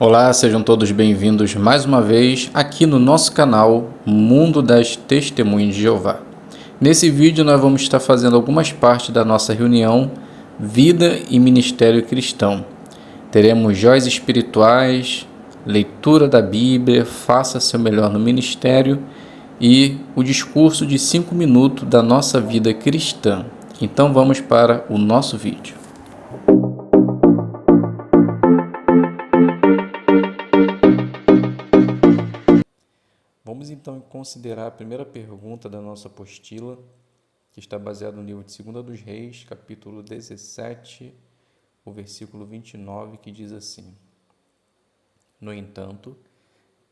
Olá, sejam todos bem-vindos mais uma vez aqui no nosso canal Mundo das Testemunhas de Jeová. Nesse vídeo nós vamos estar fazendo algumas partes da nossa reunião Vida e Ministério Cristão. Teremos joias espirituais, leitura da Bíblia, faça seu melhor no ministério e o discurso de 5 minutos da nossa vida cristã. Então vamos para o nosso vídeo. Vamos então considerar a primeira pergunta da nossa apostila, que está baseada no livro de 2 dos Reis, capítulo 17, o versículo 29, que diz assim: No entanto,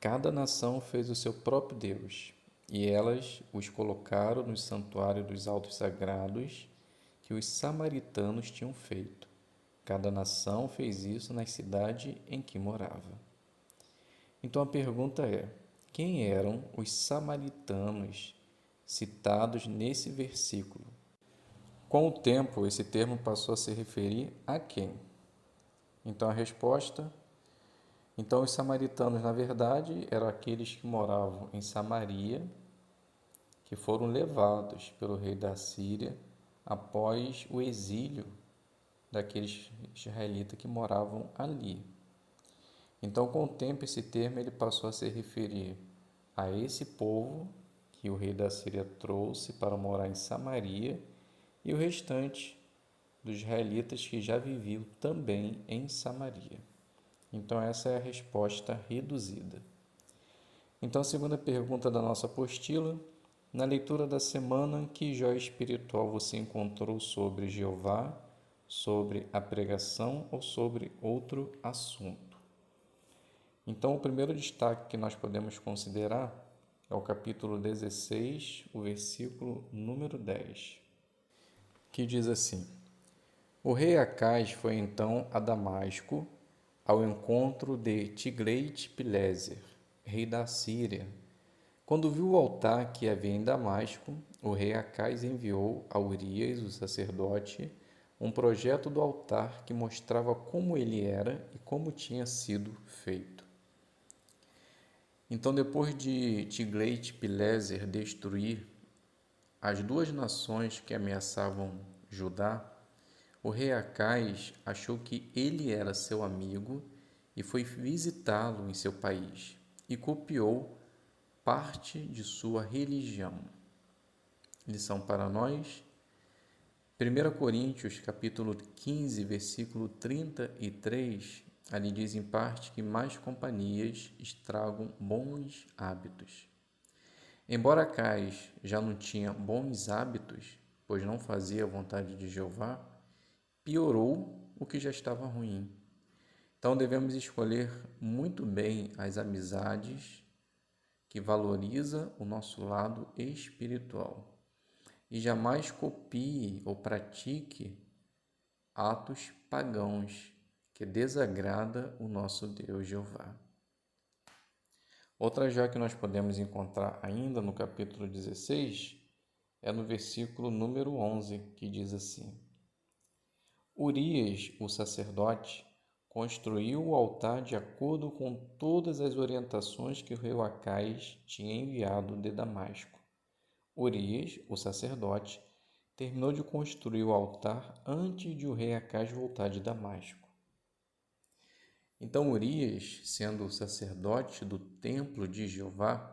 cada nação fez o seu próprio Deus, e elas os colocaram no santuário dos altos sagrados que os samaritanos tinham feito. Cada nação fez isso na cidade em que morava. Então a pergunta é: quem eram os samaritanos citados nesse versículo? Com o tempo, esse termo passou a se referir a quem? Então a resposta: então os samaritanos, na verdade, eram aqueles que moravam em Samaria, que foram levados pelo rei da Síria após o exílio daqueles israelitas que moravam ali. Então, com o tempo, esse termo ele passou a se referir a esse povo que o rei da Síria trouxe para morar em Samaria e o restante dos israelitas que já viviam também em Samaria. Então, essa é a resposta reduzida. Então, a segunda pergunta da nossa apostila: na leitura da semana, que joia espiritual você encontrou sobre Jeová, sobre a pregação ou sobre outro assunto? Então, o primeiro destaque que nós podemos considerar é o capítulo 16, o versículo número 10, que diz assim: O rei Acais foi então a Damasco, ao encontro de Tiglat-Pileser, rei da Síria. Quando viu o altar que havia em Damasco, o rei Acais enviou a Urias, o sacerdote, um projeto do altar que mostrava como ele era e como tinha sido feito. Então, depois de Tiglat-Pileser destruir as duas nações que ameaçavam Judá, o rei Acais achou que ele era seu amigo e foi visitá-lo em seu país e copiou parte de sua religião. Lição para nós: 1 Coríntios, capítulo 15, versículo 33, ali diz em parte que más companhias estragam bons hábitos. Embora Acais já não tinha bons hábitos, pois não fazia a vontade de Jeová, piorou o que já estava ruim. Então devemos escolher muito bem as amizades que valoriza o nosso lado espiritual e jamais copie ou pratique atos pagãos que desagrada o nosso Deus Jeová. Outra joia que nós podemos encontrar ainda no capítulo 16 é no versículo número 11, que diz assim: Urias, o sacerdote, construiu o altar de acordo com todas as orientações que o rei Acais tinha enviado de Damasco. Urias, o sacerdote, terminou de construir o altar antes de o rei Acais voltar de Damasco. Então Urias, sendo o sacerdote do templo de Jeová,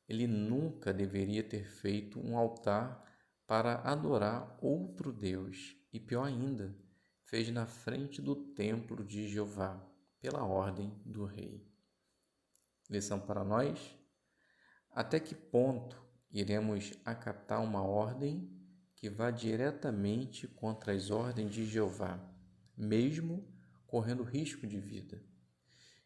ele nunca deveria ter feito um altar para adorar outro Deus e, pior ainda, fez na frente do templo de Jeová, pela ordem do rei. Lição para nós: até que ponto iremos acatar uma ordem que vá diretamente contra as ordens de Jeová, mesmo correndo risco de vida?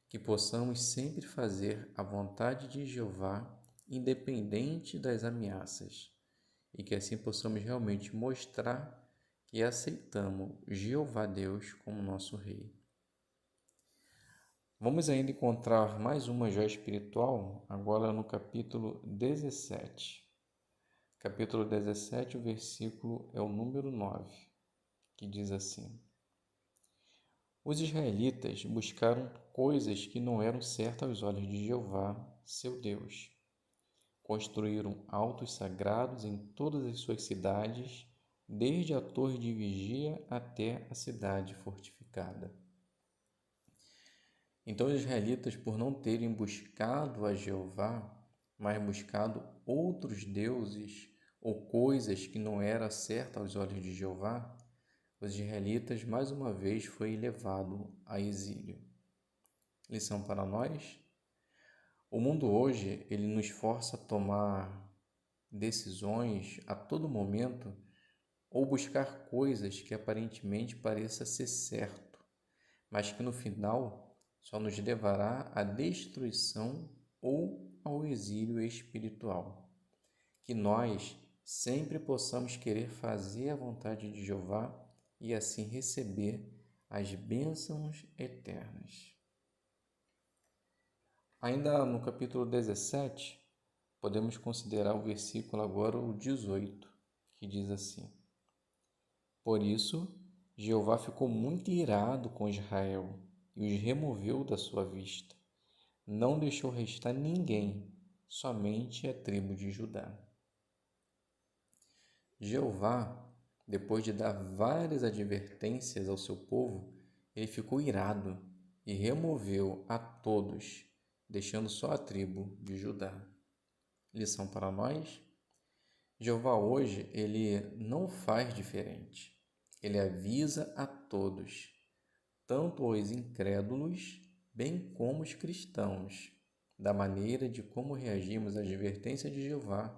Que possamos sempre fazer a vontade de Jeová, independente das ameaças, e que assim possamos realmente mostrar que aceitamos Jeová Deus como nosso Rei. Vamos ainda encontrar mais uma joia espiritual, agora no capítulo 17. Capítulo 17, o versículo é o número 9, que diz assim: Os israelitas buscaram coisas que não eram certas aos olhos de Jeová, seu Deus. Construíram altos sagrados em todas as suas cidades, desde a torre de vigia até a cidade fortificada. Então os israelitas, por não terem buscado a Jeová, mas buscado outros deuses ou coisas que não eram certas aos olhos de Jeová, os israelitas mais uma vez foi levado a exílio. Lição para nós: o mundo hoje ele nos força a tomar decisões a todo momento ou buscar coisas que aparentemente pareça ser certo, mas que no final só nos levará à destruição ou ao exílio espiritual. Que nós sempre possamos querer fazer a vontade de Jeová e assim receber as bênçãos eternas. Ainda no capítulo 17, podemos considerar o versículo agora o 18, que diz assim: Por isso, Jeová ficou muito irado com Israel e os removeu da sua vista. Não deixou restar ninguém, somente a tribo de Judá. Jeová, depois de dar várias advertências ao seu povo, ele ficou irado e removeu a todos, deixando só a tribo de Judá. Lição para nós: Jeová hoje, ele não faz diferente. Ele avisa a todos, tanto os incrédulos, bem como os cristãos, da maneira de como reagimos à advertência de Jeová,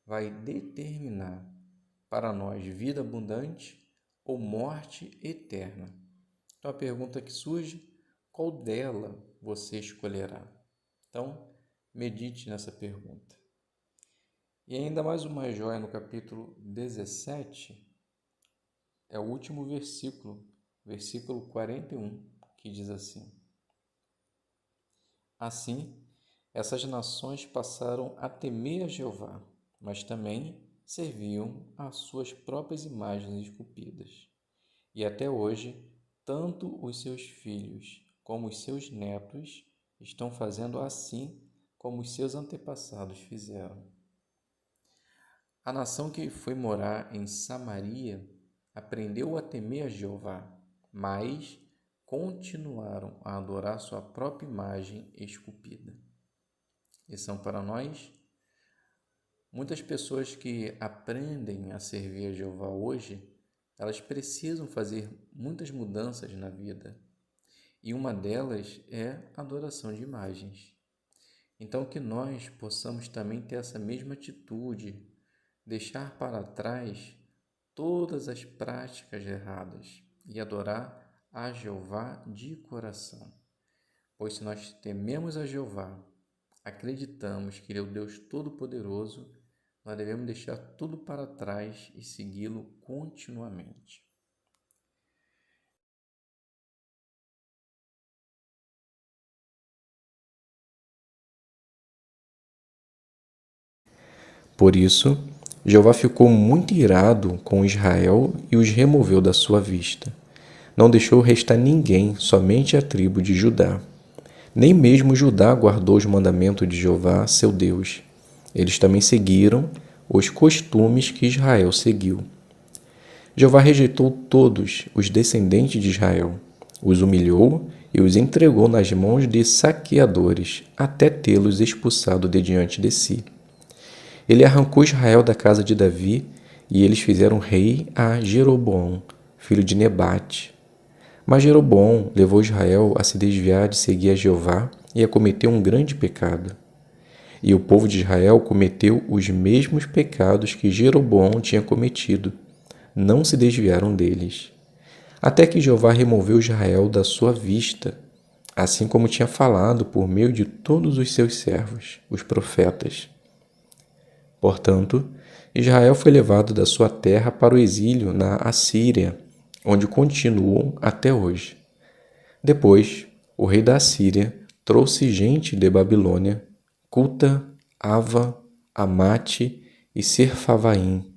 vai determinar para nós vida abundante ou morte eterna. Então a pergunta que surge: qual dela você escolherá? Então, medite nessa pergunta. E ainda mais uma joia no capítulo 17, é o último versículo, versículo 41, que diz assim: Assim, essas nações passaram a temer a Jeová, mas também serviam às suas próprias imagens esculpidas. E até hoje, tanto os seus filhos como os seus netos estão fazendo assim como os seus antepassados fizeram. A nação que foi morar em Samaria aprendeu a temer a Jeová, mas continuaram a adorar sua própria imagem esculpida. Lição para nós: muitas pessoas que aprendem a servir a Jeová hoje, elas precisam fazer muitas mudanças na vida, e uma delas é a adoração de imagens. Então que nós possamos também ter essa mesma atitude, deixar para trás todas as práticas erradas e adorar a Jeová de coração. Pois se nós tememos a Jeová, acreditamos que Ele é o Deus Todo-Poderoso, nós devemos deixar tudo para trás e segui-lo continuamente. Por isso, Jeová ficou muito irado com Israel e os removeu da sua vista. Não deixou restar ninguém, somente a tribo de Judá. Nem mesmo Judá guardou os mandamentos de Jeová, seu Deus. Eles também seguiram os costumes que Israel seguiu. Jeová rejeitou todos os descendentes de Israel, os humilhou e os entregou nas mãos de saqueadores, até tê-los expulsado de diante de si. Ele arrancou Israel da casa de Davi, e eles fizeram rei a Jeroboão, filho de Nebate. Mas Jeroboão levou Israel a se desviar de seguir a Jeová e a cometer um grande pecado. E o povo de Israel cometeu os mesmos pecados que Jeroboão tinha cometido. Não se desviaram deles. Até que Jeová removeu Israel da sua vista, assim como tinha falado por meio de todos os seus servos, os profetas. Portanto, Israel foi levado da sua terra para o exílio na Assíria, onde continuam até hoje. Depois, o rei da Assíria trouxe gente de Babilônia, Cuta, Ava, Amate e Serfavaim,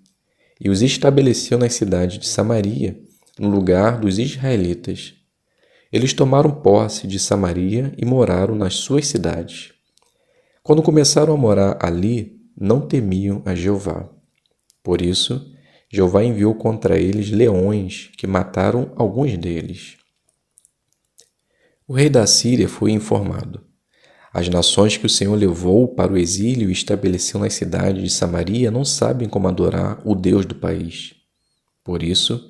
e os estabeleceu na cidade de Samaria, no lugar dos israelitas. Eles tomaram posse de Samaria e moraram nas suas cidades. Quando começaram a morar ali, não temiam a Jeová. Por isso, Jeová enviou contra eles leões que mataram alguns deles. O rei da Síria foi informado. As nações que o Senhor levou para o exílio e estabeleceu nas cidades de Samaria não sabem como adorar o Deus do país. Por isso,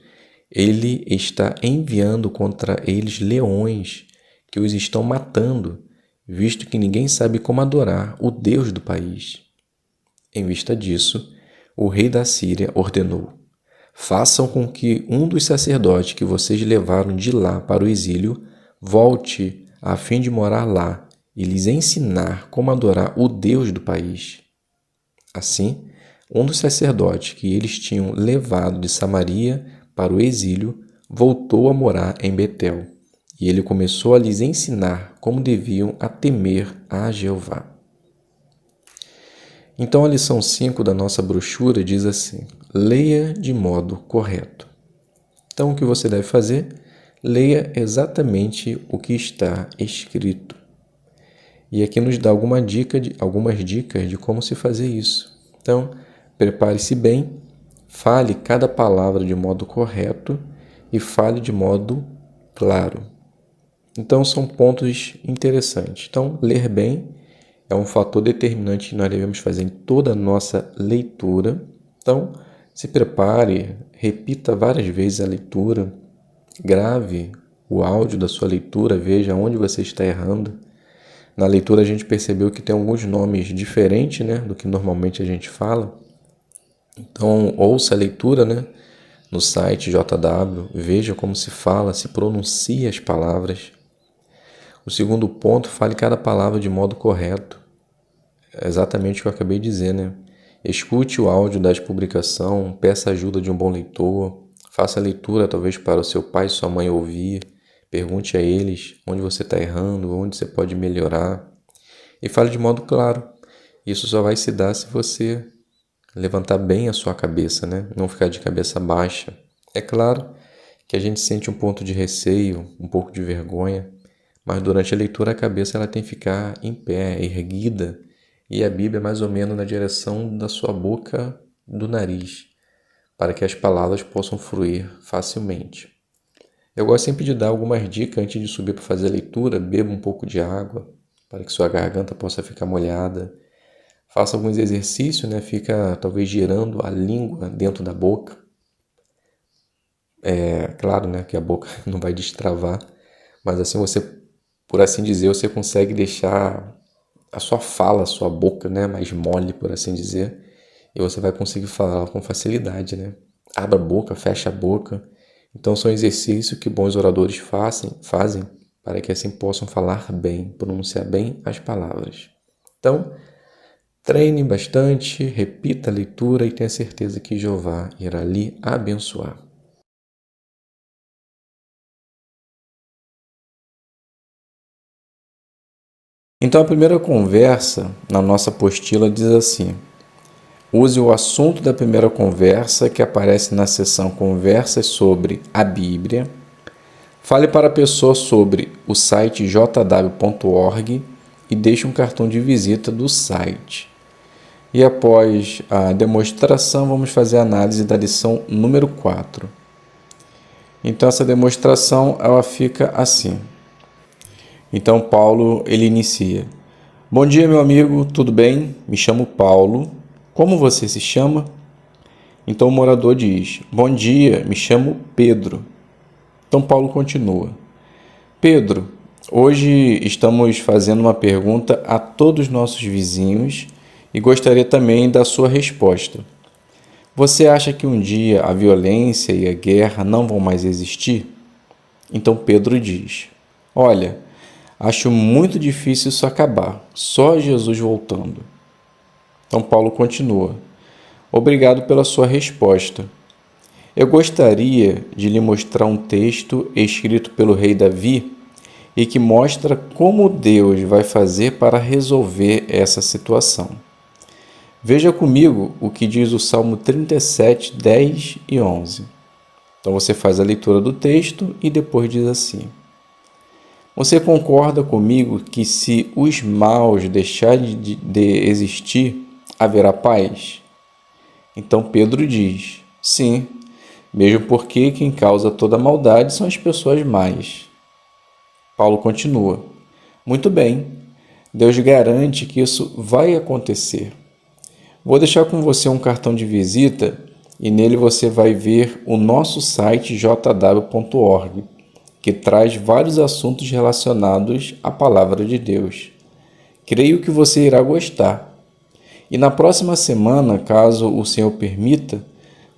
ele está enviando contra eles leões que os estão matando, visto que ninguém sabe como adorar o Deus do país. Em vista disso, o rei da Síria ordenou: façam com que um dos sacerdotes que vocês levaram de lá para o exílio volte a fim de morar lá e lhes ensinar como adorar o Deus do país. Assim, um dos sacerdotes que eles tinham levado de Samaria para o exílio voltou a morar em Betel, e ele começou a lhes ensinar como deviam temer a Jeová. Então a lição 5 da nossa brochura diz assim: leia de modo correto. Então o que você deve fazer? Leia exatamente o que está escrito. E aqui nos dá algumas dicas de como se fazer isso. Então, prepare-se bem, fale cada palavra de modo correto e fale de modo claro. Então, são pontos interessantes. Então, ler bem é um fator determinante que nós devemos fazer em toda a nossa leitura. Então, se prepare, repita várias vezes a leitura, grave o áudio da sua leitura, veja onde você está errando. Na leitura a gente percebeu que tem alguns nomes diferentes, do que normalmente a gente fala. Então, ouça a leitura, no site JW, veja como se fala, se pronuncia as palavras. O segundo ponto, fale cada palavra de modo correto. É exatamente o que eu acabei de dizer, Escute o áudio da publicação, peça a ajuda de um bom leitor, faça a leitura talvez para o seu pai e sua mãe ouvir, pergunte a eles onde você está errando, onde você pode melhorar e fale de modo claro. Isso só vai se dar se você levantar bem a sua cabeça, não ficar de cabeça baixa. É claro que a gente sente um ponto de receio, um pouco de vergonha, mas durante a leitura a cabeça ela tem que ficar em pé, erguida, e a Bíblia é mais ou menos na direção da sua boca, do nariz, para que as palavras possam fluir facilmente. Eu gosto sempre de dar algumas dicas antes de subir para fazer a leitura. Beba um pouco de água para que sua garganta possa ficar molhada. Faça alguns exercícios, Fica talvez girando a língua dentro da boca. É claro, que a boca não vai destravar, mas assim você, por assim dizer, você consegue deixar a sua fala, a sua boca, mais mole, por assim dizer, e você vai conseguir falar com facilidade, Abra a boca, fecha a boca. Então, são exercícios que bons oradores fazem para que assim possam falar bem, pronunciar bem as palavras. Então, treine bastante, repita a leitura e tenha certeza que Jeová irá lhe abençoar. Então, a primeira conversa na nossa apostila diz assim: use o assunto da primeira conversa que aparece na seção Conversas sobre a Bíblia. Fale para a pessoa sobre o site jw.org e deixe um cartão de visita do site. E após a demonstração, vamos fazer a análise da lição número 4. Então, essa demonstração ela fica assim. Então, Paulo ele inicia: bom dia, meu amigo, tudo bem? Me chamo Paulo. Como você se chama? Então o morador diz: bom dia, me chamo Pedro. Então Paulo continua: Pedro, hoje estamos fazendo uma pergunta a todos os nossos vizinhos e gostaria também da sua resposta. Você acha que um dia a violência e a guerra não vão mais existir? Então Pedro diz: olha, acho muito difícil isso acabar, só Jesus voltando. Então Paulo continua: obrigado pela sua resposta. Eu gostaria de lhe mostrar um texto escrito pelo rei Davi e que mostra como Deus vai fazer para resolver essa situação. Veja comigo o que diz o Salmo 37, 10 e 11. Então você faz a leitura do texto e depois diz assim: Você concorda comigo que se os maus deixarem de existir, haverá paz? Então Pedro diz: sim, mesmo porque quem causa toda a maldade são as pessoas más. Paulo continua: muito bem, Deus garante que isso vai acontecer. Vou deixar com você um cartão de visita e nele você vai ver o nosso site jw.org, que traz vários assuntos relacionados à Palavra de Deus. Creio que você irá gostar. E na próxima semana, caso o Senhor permita,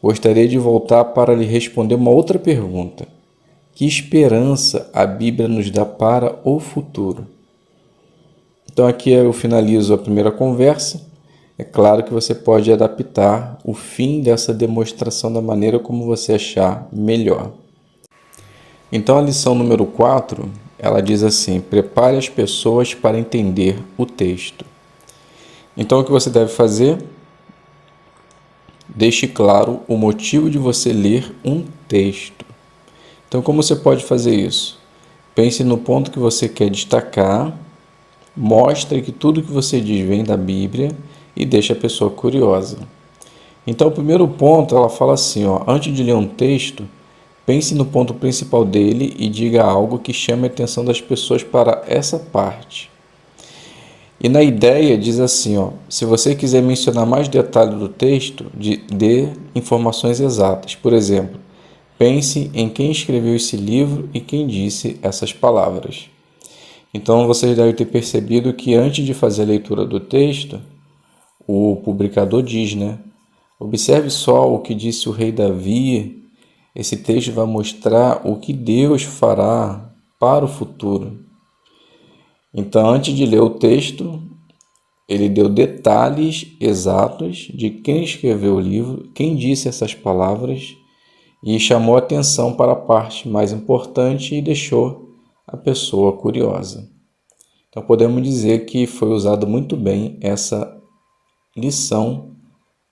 gostaria de voltar para lhe responder uma outra pergunta. Que esperança a Bíblia nos dá para o futuro? Então aqui eu finalizo a primeira conversa. É claro que você pode adaptar o fim dessa demonstração da maneira como você achar melhor. Então a lição número 4, ela diz assim: prepare as pessoas para entender o texto. Então o que você deve fazer? Deixe claro o motivo de você ler um texto. Então como você pode fazer isso? Pense no ponto que você quer destacar, mostre que tudo que você diz vem da Bíblia e deixe a pessoa curiosa. Então o primeiro ponto, ela fala assim, antes de ler um texto, pense no ponto principal dele e diga algo que chame a atenção das pessoas para essa parte. E na ideia diz assim, se você quiser mencionar mais detalhes do texto, dê informações exatas. Por exemplo, pense em quem escreveu esse livro e quem disse essas palavras. Então vocês devem ter percebido que antes de fazer a leitura do texto, o publicador diz, observe só o que disse o rei Davi. Esse texto vai mostrar o que Deus fará para o futuro. Então, antes de ler o texto, ele deu detalhes exatos de quem escreveu o livro, quem disse essas palavras e chamou atenção para a parte mais importante e deixou a pessoa curiosa. Então, podemos dizer que foi usado muito bem essa lição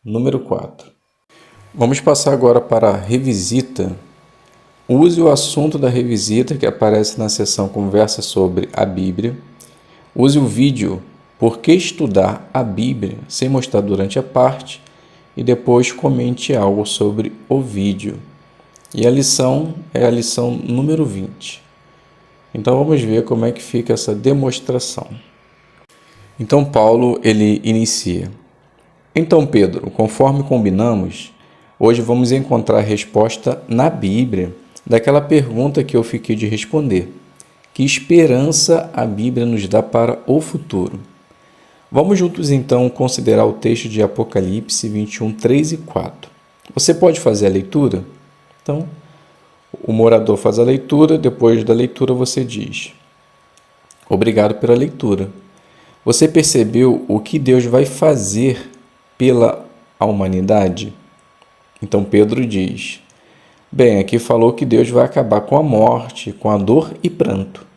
número 4. Vamos passar agora para a revisita. Use o assunto da revisita que aparece na seção Conversa sobre a Bíblia. Use o vídeo Por que estudar a Bíblia, sem mostrar durante a parte, e depois comente algo sobre o vídeo. E a lição é a lição número 20. Então vamos ver como é que fica essa demonstração. Então Paulo, ele inicia. Então Pedro, conforme combinamos, hoje vamos encontrar a resposta na Bíblia daquela pergunta que eu fiquei de responder. Que esperança a Bíblia nos dá para o futuro? Vamos juntos então considerar o texto de Apocalipse 21, 3 e 4. Você pode fazer a leitura? Então, o morador faz a leitura, depois da leitura você diz: obrigado pela leitura. Você percebeu o que Deus vai fazer pela humanidade? Então Pedro diz: bem, aqui falou que Deus vai acabar com a morte, com a dor e pranto.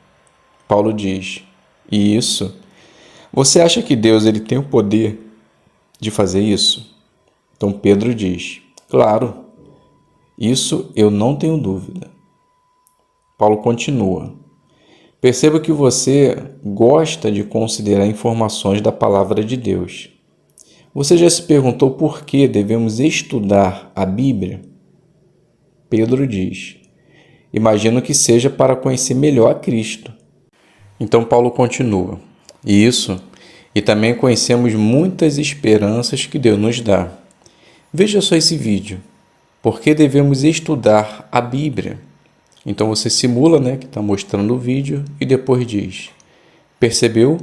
Paulo diz: e isso? Você acha que Deus ele tem o poder de fazer isso? Então Pedro diz: claro, isso eu não tenho dúvida. Paulo continua: perceba que você gosta de considerar informações da palavra de Deus. Você já se perguntou por que devemos estudar a Bíblia? Pedro diz: imagino que seja para conhecer melhor a Cristo. Então Paulo continua: isso, e também conhecemos muitas esperanças que Deus nos dá. Veja só esse vídeo. Por que devemos estudar a Bíblia? Então você simula, que está mostrando o vídeo e depois diz: percebeu?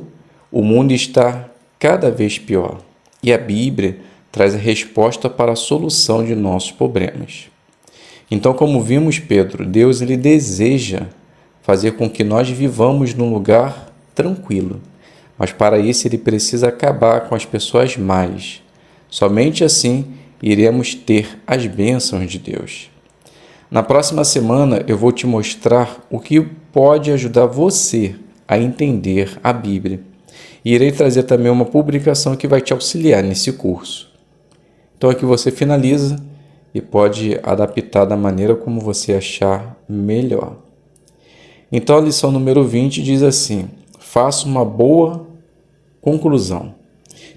O mundo está cada vez pior e a Bíblia traz a resposta para a solução de nossos problemas. Então, como vimos, Pedro, Deus ele deseja fazer com que nós vivamos num lugar tranquilo, mas para isso ele precisa acabar com as pessoas más. Somente assim iremos ter as bênçãos de Deus. Na próxima semana eu vou te mostrar o que pode ajudar você a entender a Bíblia. E irei trazer também uma publicação que vai te auxiliar nesse curso. Então aqui você finaliza e pode adaptar da maneira como você achar melhor. Então a lição número 20 diz assim: faça uma boa conclusão.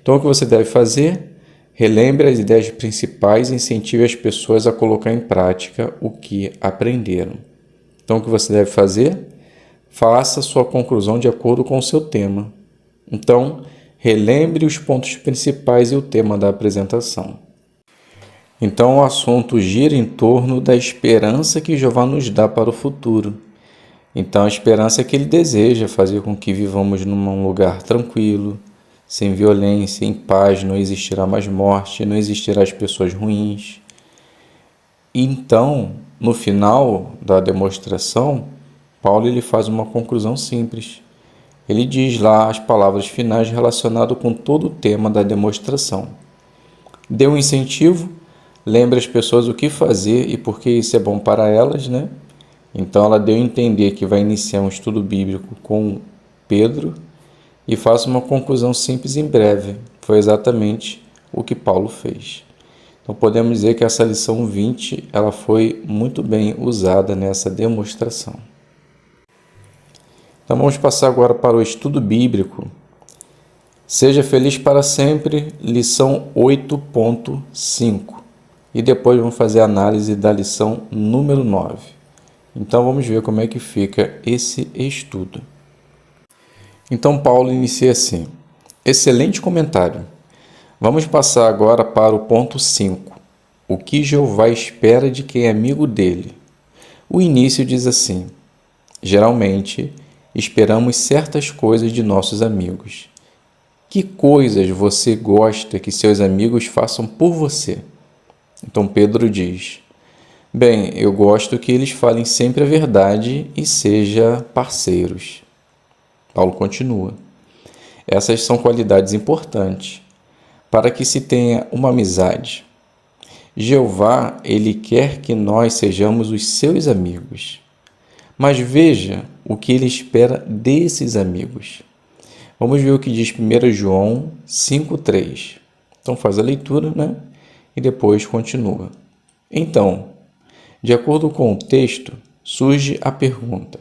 Então o que você deve fazer? Relembre as ideias principais e incentive as pessoas a colocar em prática o que aprenderam. Então o que você deve fazer? Faça sua conclusão de acordo com o seu tema. Então, relembre os pontos principais e o tema da apresentação. Então, o assunto gira em torno da esperança que Jeová nos dá para o futuro. Então, a esperança é que Ele deseja fazer com que vivamos num lugar tranquilo, sem violência, em paz, não existirá mais morte, não existirá as pessoas ruins. Então, no final da demonstração, Paulo ele faz uma conclusão simples. Ele diz lá as palavras finais relacionadas com todo o tema da demonstração. Dê um incentivo, lembre as pessoas o que fazer e por que isso é bom para elas, né? Então ela deu a entender que vai iniciar um estudo bíblico com Pedro e faça uma conclusão simples e breve. Foi exatamente o que Paulo fez. Então podemos dizer que essa lição 20 ela foi muito bem usada nessa demonstração. Então vamos passar agora para o estudo bíblico. Seja feliz para sempre, lição 8.5. E depois vamos fazer a análise da lição número 9. Então vamos ver como é que fica esse estudo. Então Paulo inicia assim: excelente comentário. Vamos passar agora para o ponto 5. O que Jeová espera de quem é amigo dele. O início diz assim: geralmente, esperamos certas coisas de nossos amigos. Que coisas você gosta que seus amigos façam por você? Então Pedro diz: bem, eu gosto que eles falem sempre a verdade e sejam parceiros. Paulo continua: essas são qualidades importantes para que se tenha uma amizade. Jeová, ele quer que nós sejamos os seus amigos. Mas veja o que ele espera desses amigos. Vamos ver o que diz 1 João 5,3. Então faz a leitura, né? E depois continua. Então, de acordo com o texto, surge a pergunta: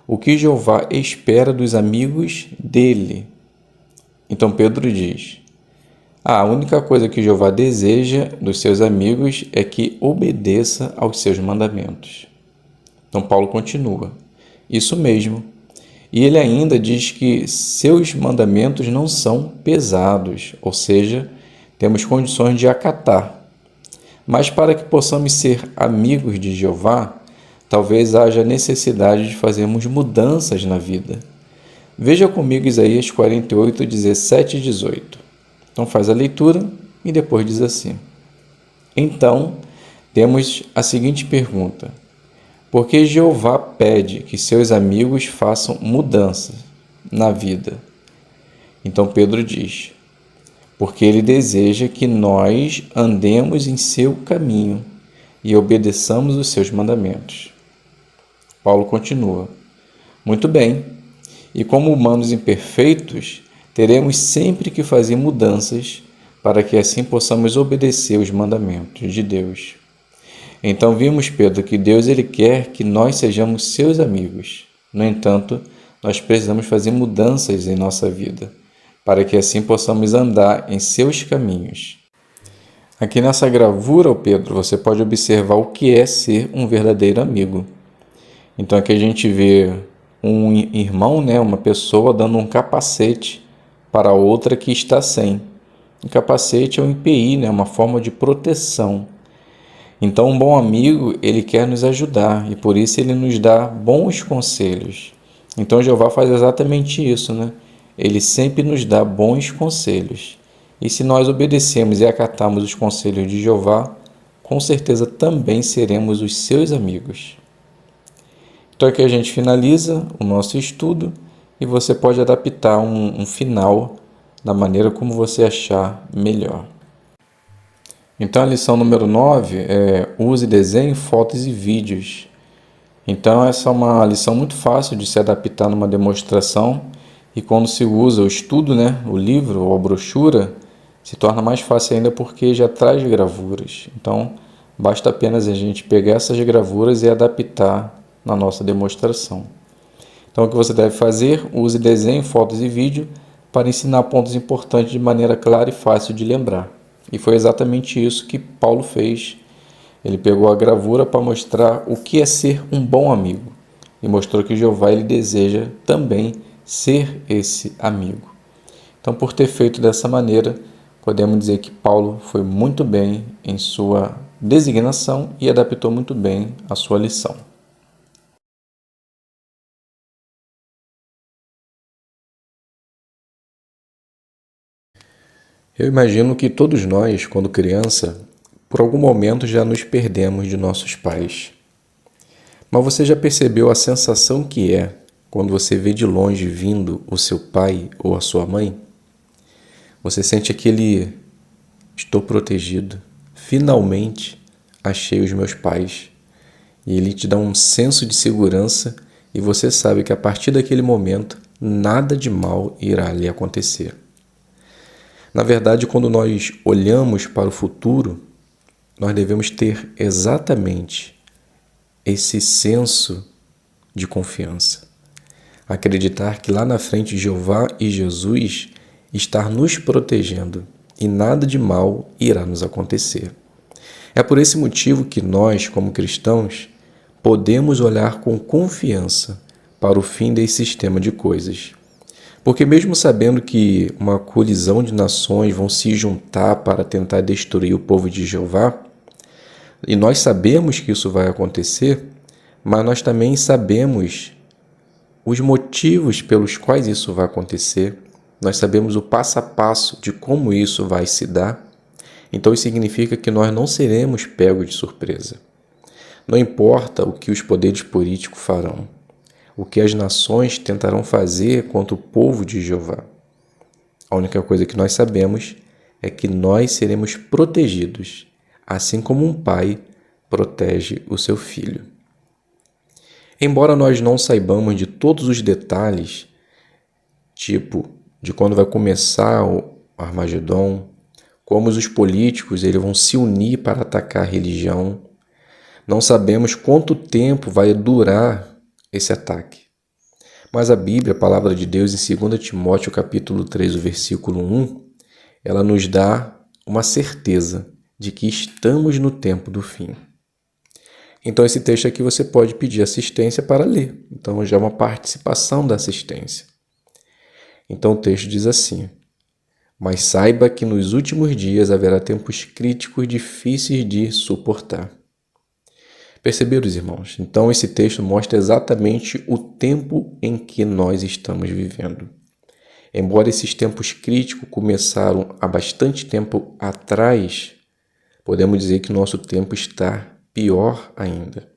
o que Jeová espera dos amigos dele? Então Pedro diz: a única coisa que Jeová deseja dos seus amigos é que obedeça aos seus mandamentos. Então Paulo continua: isso mesmo. E ele ainda diz que seus mandamentos não são pesados, ou seja, temos condições de acatar. Mas para que possamos ser amigos de Jeová, talvez haja necessidade de fazermos mudanças na vida. Veja comigo Isaías 48, 17 e 18. Então faz a leitura e depois diz assim: então, temos a seguinte pergunta: por que Jeová pede que seus amigos façam mudanças na vida? Então Pedro diz: porque ele deseja que nós andemos em seu caminho e obedeçamos os seus mandamentos. Paulo continua: muito bem, e como humanos imperfeitos, teremos sempre que fazer mudanças para que assim possamos obedecer os mandamentos de Deus. Então vimos, Pedro, que Deus ele quer que nós sejamos seus amigos. No entanto, nós precisamos fazer mudanças em nossa vida, para que assim possamos andar em seus caminhos. Aqui nessa gravura, Pedro, você pode observar o que é ser um verdadeiro amigo. Então aqui a gente vê um irmão, uma pessoa dando um capacete para outra que está sem. O capacete é um EPI, uma forma de proteção. Então um bom amigo, ele quer nos ajudar e por isso ele nos dá bons conselhos. Então Jeová faz exatamente isso, Ele sempre nos dá bons conselhos. E se nós obedecemos e acatarmos os conselhos de Jeová, com certeza também seremos os seus amigos. Então aqui a gente finaliza o nosso estudo e você pode adaptar um final da maneira como você achar melhor. Então a lição número 9 é use desenho, fotos e vídeos. Então essa é uma lição muito fácil de se adaptar numa demonstração e quando se usa o estudo, o livro ou a brochura, se torna mais fácil ainda porque já traz gravuras. Então basta apenas a gente pegar essas gravuras e adaptar na nossa demonstração. Então, o que você deve fazer? Use desenho, fotos e vídeo para ensinar pontos importantes de maneira clara e fácil de lembrar. E foi exatamente isso que Paulo fez. Ele pegou a gravura para mostrar o que é ser um bom amigo e mostrou que Jeová ele deseja também ser esse amigo. Então, por ter feito dessa maneira, podemos dizer que Paulo foi muito bem em sua designação e adaptou muito bem a sua lição. Eu imagino que todos nós, quando criança, por algum momento já nos perdemos de nossos pais. Mas você já percebeu a sensação que é quando você vê de longe vindo o seu pai ou a sua mãe? Você sente aquele: estou protegido, finalmente achei os meus pais. E ele te dá um senso de segurança e você sabe que a partir daquele momento nada de mal irá lhe acontecer. Na verdade, quando nós olhamos para o futuro, nós devemos ter exatamente esse senso de confiança. Acreditar que lá na frente Jeová e Jesus está nos protegendo e nada de mal irá nos acontecer. É por esse motivo que nós, como cristãos, podemos olhar com confiança para o fim desse sistema de coisas. Porque mesmo sabendo que uma colisão de nações vão se juntar para tentar destruir o povo de Jeová, e nós sabemos que isso vai acontecer, mas nós também sabemos os motivos pelos quais isso vai acontecer, nós sabemos o passo a passo de como isso vai se dar, então isso significa que nós não seremos pegos de surpresa. Não importa o que os poderes políticos farão, o que as nações tentarão fazer contra o povo de Jeová. A única coisa que nós sabemos é que nós seremos protegidos, assim como um pai protege o seu filho. Embora nós não saibamos de todos os detalhes, tipo de quando vai começar o Armagedon, como os políticos eles vão se unir para atacar a religião, não sabemos quanto tempo vai durar esse ataque. Mas a Bíblia, a palavra de Deus, em 2 Timóteo capítulo 3, o versículo 1, ela nos dá uma certeza de que estamos no tempo do fim. Então esse texto aqui você pode pedir assistência para ler. Então já é uma participação da assistência. Então o texto diz assim: mas saiba que nos últimos dias haverá tempos críticos difíceis de suportar. Perceberam, irmãos? Então esse texto mostra exatamente o tempo em que nós estamos vivendo. Embora esses tempos críticos começaram há bastante tempo atrás, podemos dizer que nosso tempo está pior ainda.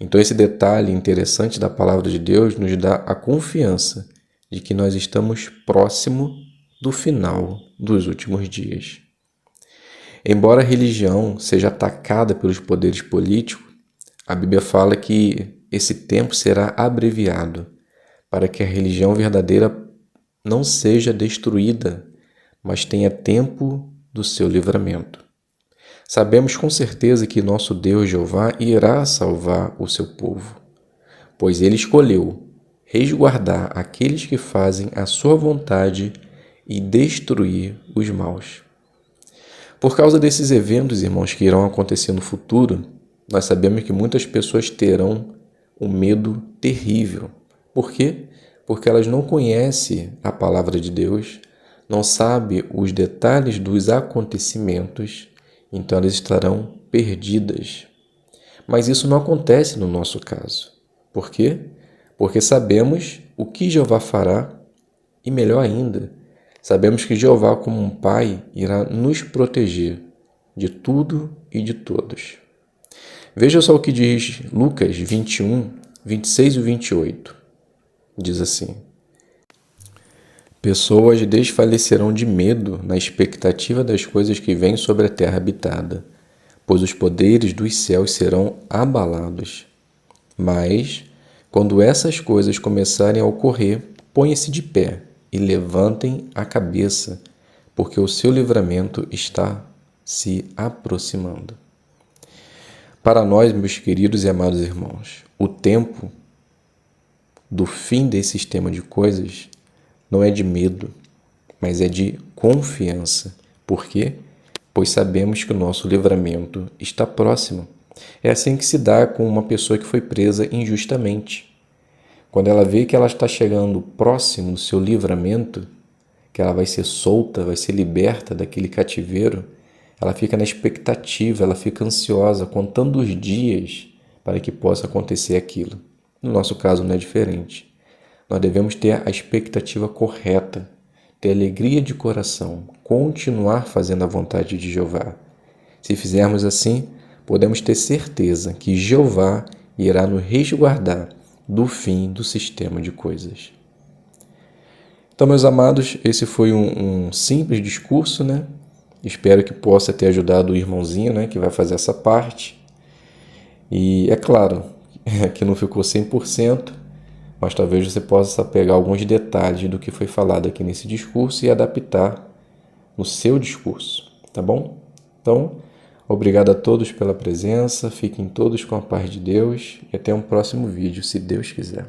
Então esse detalhe interessante da palavra de Deus nos dá a confiança de que nós estamos próximo do final dos últimos dias. Embora a religião seja atacada pelos poderes políticos, a Bíblia fala que esse tempo será abreviado para que a religião verdadeira não seja destruída, mas tenha tempo do seu livramento. Sabemos com certeza que nosso Deus Jeová irá salvar o seu povo, pois ele escolheu resguardar aqueles que fazem a sua vontade e destruir os maus. Por causa desses eventos, irmãos, que irão acontecer no futuro, nós sabemos que muitas pessoas terão um medo terrível. Por quê? Porque elas não conhecem a palavra de Deus, não sabem os detalhes dos acontecimentos, então elas estarão perdidas. Mas isso não acontece no nosso caso. Por quê? Porque sabemos o que Jeová fará e, melhor ainda, sabemos que Jeová, como um pai, irá nos proteger de tudo e de todos. Veja só o que diz Lucas 21, 26 e 28. Diz assim: pessoas desfalecerão de medo na expectativa das coisas que vêm sobre a terra habitada, pois os poderes dos céus serão abalados. Mas, quando essas coisas começarem a ocorrer, ponham-se de pé e levantem a cabeça, porque o seu livramento está se aproximando. Para nós, meus queridos e amados irmãos, o tempo do fim desse sistema de coisas não é de medo, mas é de confiança. Por quê? Pois sabemos que o nosso livramento está próximo. É assim que se dá com uma pessoa que foi presa injustamente. Quando ela vê que ela está chegando próximo do seu livramento, que ela vai ser solta, vai ser liberta daquele cativeiro, ela fica na expectativa, ela fica ansiosa, contando os dias para que possa acontecer aquilo. No nosso caso não é diferente. Nós devemos ter a expectativa correta, ter alegria de coração, continuar fazendo a vontade de Jeová. Se fizermos assim, podemos ter certeza que Jeová irá nos resguardar do fim do sistema de coisas. Então, meus amados, esse foi um simples discurso, né? Espero que possa ter ajudado o irmãozinho, né, que vai fazer essa parte. E é claro que não ficou 100%, mas talvez você possa pegar alguns detalhes do que foi falado aqui nesse discurso e adaptar no seu discurso, tá bom? Então, obrigado a todos pela presença, fiquem todos com a paz de Deus e até um próximo vídeo, se Deus quiser.